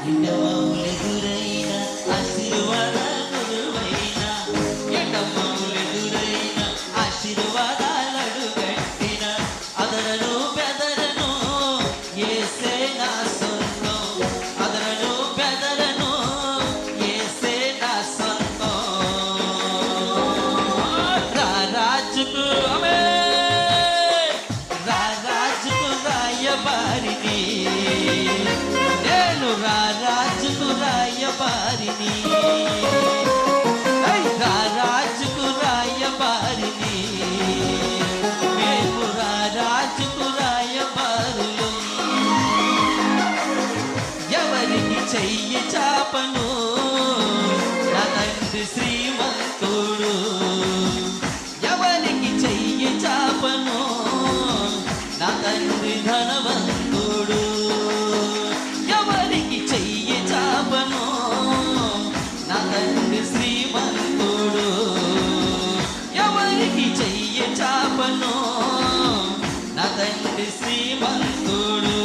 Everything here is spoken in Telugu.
ఎండమావులెదురైన ఆశీర్వాదాలువైన ఎండమావులెదురైన ఆశీర్వాదాలడుగట్టిన అదరను బెదరను యేసే నా సొంతం అదరను బెదరను యేసే నా సొంతం రారాజుకు రారాజుకు రాయబారిని నేను రారాజుకు రాయబారిని రారాజుకు రాయబారిని మేము రారాజుకు రాయబారులు ఎవరికి చెయ్యి చాపను నా తండ్రి శ్రీమంతుడు ఎవరికి చెయ్యి చాపను నా తండ్రి ధనవంతుడు ఎవరికి చెయ్యి చాపను నా తండ్రి శ్రీమంతుడు ఎవరికి చెయ్యి చాపను నా తండ్రి శ్రీమంతుడు